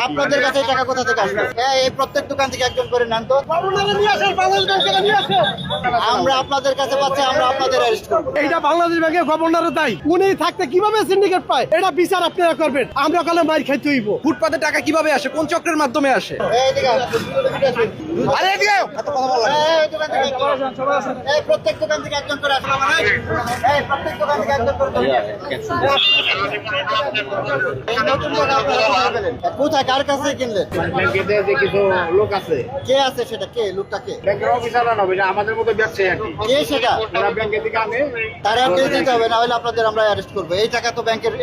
আপনাদের কাছে টাকা কোথা থেকে আসবে? এই প্রত্যেক দোকান থেকে একজন করে নেন তো। আমরা আপনাদের কাছে পাচ্ছি, আমরা আপনাদের অ্যারেস্ট করব। এইটা বাংলাদেশ ব্যাংকের গভর্নরও তাই, উনি থাকতে কিভাবে সিন্ডিকেট পায় এটা বিচার আপনারা করবেন। আমরা কালে মার খাইতে হইব। ফুটপাতে টাকা কিভাবে আসে, কোন চক্রের মাধ্যমে আসে? এইদিকে আরে এদিকে আও। এই দোকান থেকে এই প্রত্যেক দোকান থেকে একজন করে আসবে। এই প্রত্যেক দোকান থেকে একজন করে এই নতুন টাকা আপনারা কোথায় পেলেন? কোথায়, কার কাছে কিনলেন? ব্যাংকেতে যে কিছু লোক আছে, কে আছে সেটা? কে লোকটা? কে ব্যাংকের অফিসাররা নবে, এটা আমাদের মতো ব্যবসায়ী আর কি। কে সেটা? ওরা ব্যাংকের দিকে আনে, তারা আপডেট দিতে হবে, না হলে আপনাদের আমরা অ্যারেস্ট করবো। এই টাকা তো ব্যাংকের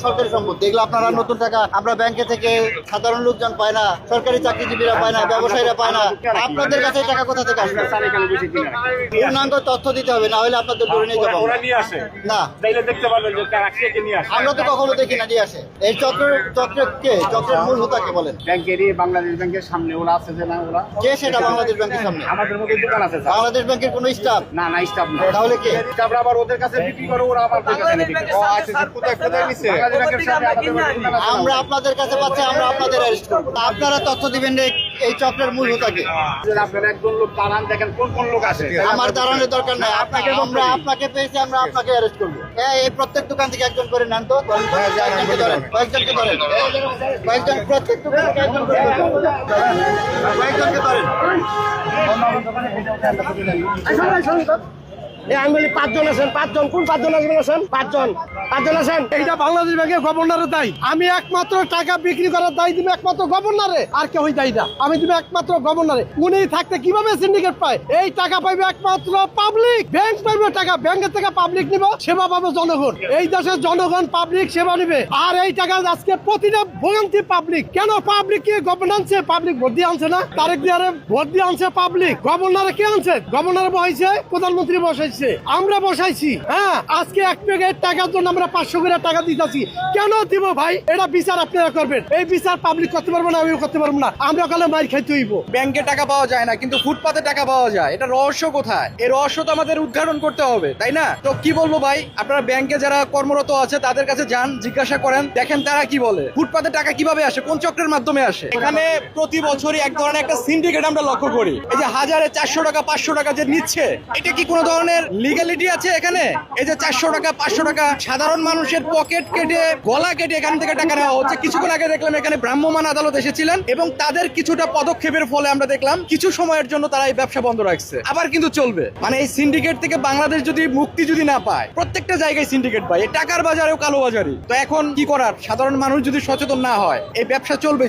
সরকারি সম্পত্তি, এগুলো আপনারা নতুন টাকা আমরা ব্যাংকে থেকে সাধারণ লোকজন পায় না, সরকারি চাকরিজীবীরা পায় না, ব্যবসায়ীরা পায় না। আপনাদের কাছে এই টাকা কোথা থেকে আসবে? স্যার এখানে বসে কিনে রাখে। পূর্ণাঙ্গ তথ্য দিতে হবে, না হলে আপনাদের ধরে নিয়ে যাবো। ওরা নিয়ে আসে, না, তাইলে দেখতে পারবেন যে তারা কে নিয়ে আসে। আমরা তো কখনো দেখি না নিয়ে আসে। এই চক্রের মূল হোতাকে বলেন। ব্যাংকেরই বাংলাদেশ ব্যাংকের সামনে ওরা আছে যে না, ওরা কে সেটা বাংলাদেশ ব্যাংকের সামনে? আমাদের মতো দোকান আছে স্যার। বাংলাদেশ ব্যাংকের কোনো স্টাফ? না না, স্টাফ না। তাহলে কে? স্টাফরা আবার ওদের কাছে বিক্রি করে, ওরা আবার ওদের কাছে বিক্রি করে। ও আচ্ছা স্যার, কোথায় নিছে? বাংলাদেশ ব্যাংকের সামনে আমাদের দোকান আছে। আমরা আপনাদের কাছে পাচ্ছি, আমরা আপনাদের অ্যারেস্ট করবো। আপনারা তথ্য দিবেন এই চক্রের মূল হোতাকে। আপনারা একজন লোক দাঁড়ান, দেখেন কোন কোন লোক আসে। আমার দাঁড়ানোর দরকার নাই, আমরা আপনাকে পেয়েছি, আমরা আপনাকে অ্যারেস্ট করবো। এই প্রত্যেক দোকান থেকে একজন করে নেন তো। কয়েকজনকে ধরেন, কয়েকজন প্রত্যেক দোকান থেকে একজন করে কয়েকজনকে ধরেন। আমি বলি 5 জন আছেন, 5 জন। কোন 5 জন আছেন? 5 জন আছেন। এইটা বাংলাদেশ ব্যাংকের গভর্নরও তাই। আমি একমাত্র টাকা বিক্রি করার দায় দিবে একমাত্র গভর্নরে, আর কেউই দায়ী না। আমি দিবে একমাত্র গভর্নরে। উনি থাকতে কিভাবে সিন্ডিকেট পায়? এই টাকা পাইবে একমাত্র পাবলিক। ব্যাংক পাইবে টাকা, ব্যাংকের থেকে পাবলিক নিব, সেবা পাবে জনগণ। এই দেশের জনগণ পাবলিক সেবা নিবে, আর এই টাকা আজকে প্রতিটা ভোগান্তি পাবলিক। কেন পাবলিক? কি গভর্নন্সে পাবলিক ভোট দিয়ে আনছে না? তারেক জিয়ারে ভোট দিয়ে আনছে পাবলিক। গভর্নরে কে আনছে? গভর্নরে বসাইছে, প্রধানমন্ত্রী বসাইছে, আমরা বসাইছি। হ্যাঁ, আজকে এক প্যাকেট টাকার জন্য আমরা 500 করে টাকা দিতেছি। কেন দিব ভাই? এটা বিচার আপনারা করবেন। এই বিচার পাবলিক করতে পারবো না, আমিও করতে পারবো না। আমরা কালে মার খাইতে হইব। ব্যাংকে টাকা পাওয়া যায় না, কিন্তু ফুটপাতে টাকা পাওয়া যায়। এটা রহস্য কোথায়? এই রহস্য তো আমাদের উদ্ঘাটন করতে হবে, তাই না? তো কি বলবো ভাই, আপনারা ব্যাংকে যারা কর্মরত আছে তাদের কাছে যান, জিজ্ঞাসা করেন, দেখেন তারা কি বলে। ফুটপাতে টাকা কিভাবে আসে, কোন চক্রের মাধ্যমে আসে? এখানে প্রতি বছরই এক ধরনের একটা সিন্ডিকেট আমরা লক্ষ্য করি। এই যে হাজারে 400 টাকা 500 টাকা যে নিচ্ছে, এটা কি কোনো ধরনের লিগ্যালিটি আছে এখানে? এই যে 400 টাকা 500 টাকা সাধারণ মানুষের পকেট কেটে, গলা কেটে এখান থেকে টাকা নেওয়া হচ্ছে। কিছুক্ষণ আগে দেখলাম এখানে ভ্রাম্যমাণ আদালত এসেছিলেন, এবং তাদের কিছুটা পদক্ষেপের ফলে আমরা দেখলাম কিছু সময়ের জন্য তারা এই ব্যবসা বন্ধ রাখছে, আবার কিন্তু চলবে। মানে এই সিন্ডিকেট থেকে বাংলাদেশ যদি মুক্তি না পায়, প্রত্যেকটা জায়গায় সিন্ডিকেট পায়, এই টাকার বাজারেও কালোবাজারি। তো এখন কি করার? সাধারণ মানুষ যদি সচেতন না হয়, এই ব্যবসা চলবে।